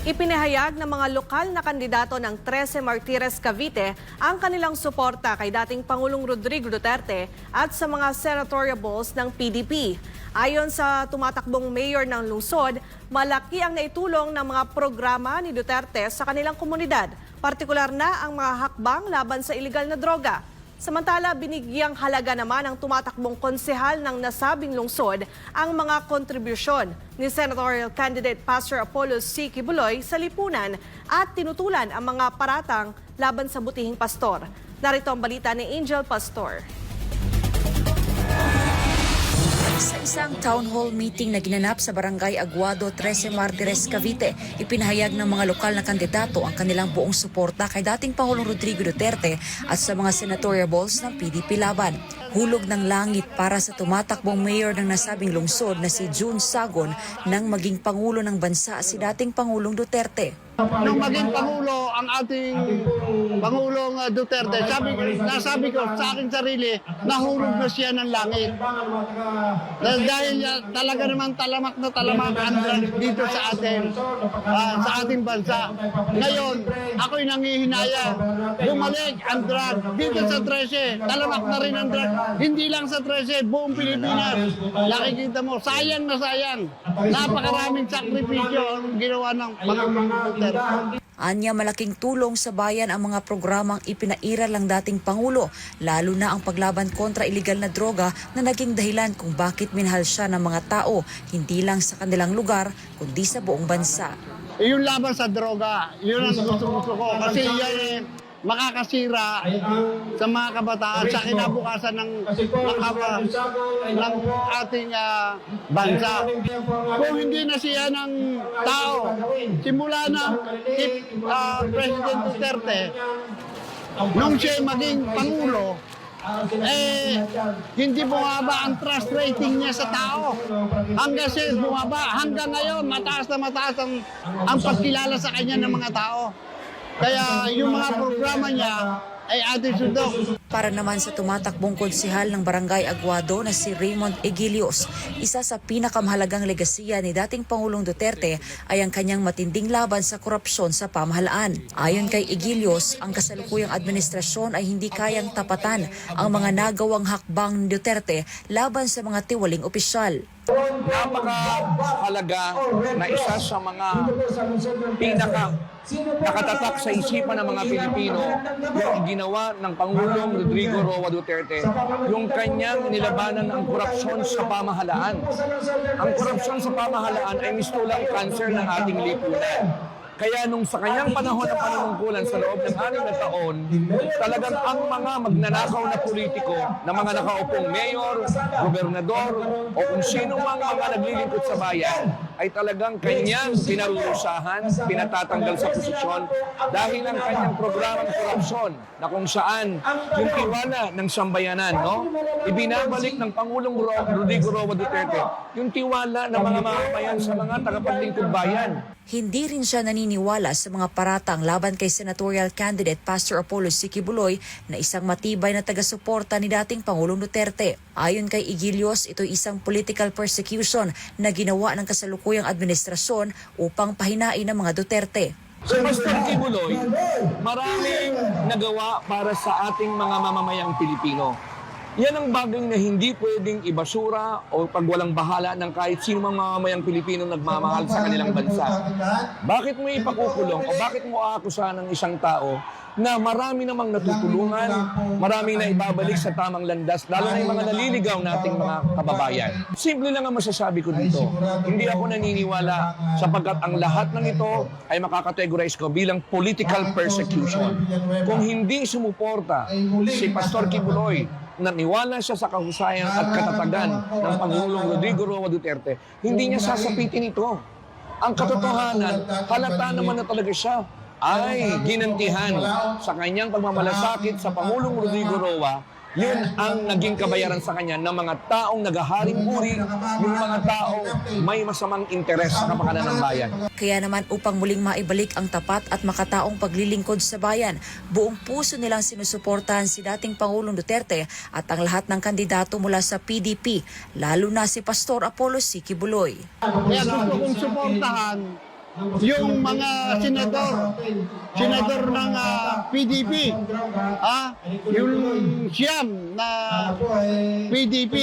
Ipinahayag ng mga lokal na kandidato ng 13 Martires Cavite ang kanilang suporta kay dating Pangulong Rodrigo Duterte at sa mga senatoriables ng PDP. Ayon sa tumatakbong mayor ng lungsod, malaki ang naitulong ng mga programa ni Duterte sa kanilang komunidad, partikular na ang mga hakbang laban sa iligal na droga. Samantala, binigyang halaga naman ang tumatakbong konsehal ng nasabing lungsod ang mga kontribusyon ni senatorial candidate Pastor Apollo C. Quiboloy sa lipunan at tinutulan ang mga paratang laban sa butihing pastor. Narito ang balita ni Angel Pastor. Sa isang town hall meeting na ginanap sa Barangay Aguado, 13 Martires, Cavite, ipinahayag ng mga lokal na kandidato ang kanilang buong suporta kay dating Pangulong Rodrigo Duterte at sa mga senatoriables ng PDP laban. Hulog ng langit para sa tumatakbong mayor ng nasabing lungsod na si June Sagon nang maging Pangulo ng bansa si dating Pangulong Duterte. Nung maging Pangulo ang ating Pangulong Duterte, nasabi ko sa aking sarili, nahulog na siya ng langit. Dahil talaga naman talamak na talamak ang drug dito sa ating bansa. Ngayon, ako'y nangihinayang bumalik ang drug dito sa 13. Talamak na rin ang drug, hindi lang sa 13, buong Pilipinas. Nakikita mo, sayang na sayang. Napakaraming sakripisyo ang ginawa ng Pangulong Duterte. Anya, malaking tulong sa bayan ang mga programang ipinairal ng dating Pangulo, lalo na ang paglaban kontra iligal na droga na naging dahilan kung bakit minahal siya ng mga tao, hindi lang sa kanilang lugar, kundi sa buong bansa. Yung laban sa droga, yun ang gusto ko. Kasi yan makakasira sa mga kabataan sa kinabukasan ng ating bansa. Kung hindi na siya ng tao, simula ng President Duterte, nung siya maging Pangulo, hindi bumaba ang trust rating niya sa tao. Hanggang siya bumaba, hanggang ngayon mataas na mataas ang pagkilala sa kanya ng mga tao. Kaya yung mga programa niya ay ating sundok. Para naman sa tumatakbong konsehal ng Barangay Aguado na si Raymond Egilios, isa sa pinakamahalagang legasiya ni dating Pangulong Duterte ay ang kanyang matinding laban sa korupsyon sa pamahalaan. Ayon kay Egilios, ang kasalukuyang administrasyon ay hindi kayang tapatan ang mga nagawang hakbang ni Duterte laban sa mga tiwaling opisyal. Napakahalaga na isa sa mga nakatatak sa isipan ng mga Pilipino yung ginawa ng Pangulong Rodrigo Roa Duterte, yung kanyang nilabanan ng korupsyon sa pamahalaan. Ang korupsyon sa pamahalaan ay mistulang kanser ng ating lipunan. Kaya nung sa kanyang panahon ng panunungkulan sa loob ng 6 na taon, talagang ang mga magnanakaw na politiko na mga nakaupong mayor, gobernador, o kung sino mang mga naglilingkod sa bayan, ay talagang kanyang pinarurusahan, pinatatanggal sa posisyon dahil ang kanyang programang korupsyon na kung saan yung tiwala ng sambayanan, ibinabalik ng Pangulong Rodrigo Roa Duterte yung tiwala ng mga mamamayan sa mga tagapaglingkod bayan. Hindi rin siya naniniwala sa mga paratang laban kay senatorial candidate Pastor Apollo C. Quiboloy na isang matibay na taga-suporta ni dating Pangulong Duterte. Ayon kay Egilios, ito'y isang political persecution na ginawa ng kasalukuyang administrasyon upang pahinain ng mga Duterte. Si Pastor Quiboloy, maraming nagawa para sa ating mga mamamayang Pilipino. Yan ang bagay na hindi pwedeng ibasura o pagwalang bahala ng kahit sino mang mamamayang Pilipino nagmamahal sa kanilang bansa. Bakit mo ipakukulong o bakit mo aakusahan ng isang tao na marami namang natutulungan, maraming na ibabalik sa tamang landas, lalo na yung mga naliligaw nating mga kababayan. Simple lang ang masasabi ko dito. Hindi ako naniniwala sapagkat ang lahat ng ito ay makakategorize ko bilang political persecution. Kung hindi sumuporta si Pastor Quiboloy, naniwala siya sa kahusayan at katatagan ng Pangulong Rodrigo Roa Duterte, hindi niya sasapitin ito. Ang katotohanan, halata naman na talaga siya ay ginantihan sa kanyang pagmamalasakit sa Pangulong Rodrigo Roa. Yun ang naging kabayaran sa kanya ng mga taong naghaharing buri, yung mga taong may masamang interes sa kapakanan ng bayan. Kaya naman upang muling maibalik ang tapat at makataong paglilingkod sa bayan, buong puso nilang sinusuportahan si dating Pangulong Duterte at ang lahat ng kandidato mula sa PDP, lalo na si Pastor Apollo C. Quiboloy. Kaya gusto kong suportahan yung mga senador ng PDP, yung siyam na PDP,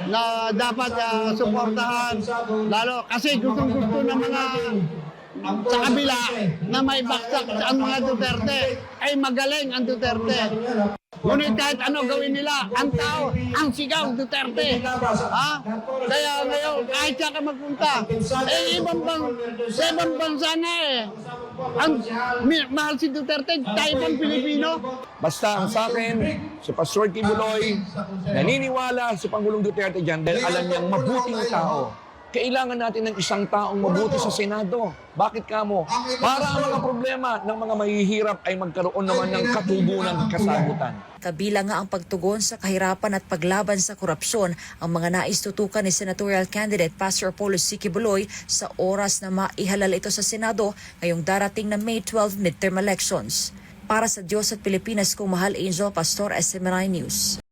na dapat suportahan, lalo kasi gustong-gusto ng mga sa kabila na may baksak ang mga Duterte, ay magaling ang Duterte. Ngunit kahit ano gawin nila, ang tao, ang sigaw Duterte. Kaya ngayon, kahit siya ka magpunta, sa ibang bansa na mahal si Duterte, tayo pang Pilipino. Basta ang sa akin, si Pastor Kibuloy, naniniwala si Pangulong Duterte dyan dahil alam niyang mabuting tao. Kailangan natin ng isang taong mabuti sa Senado. Bakit kamo? Para ang mga problema ng mga mahihirap ay magkaroon naman ng katugunan, kasagutan. Kabilang nga ang pagtugon sa kahirapan at paglaban sa korupsyon ang mga nais tutukan ni senatorial candidate Pastor Apollo C. Kibuloy sa oras na maihalal ito sa Senado ngayong darating na May 12 midterm elections. Para sa Diyos at Pilipinas, kung Mahal Angel Pastor, SMNI News.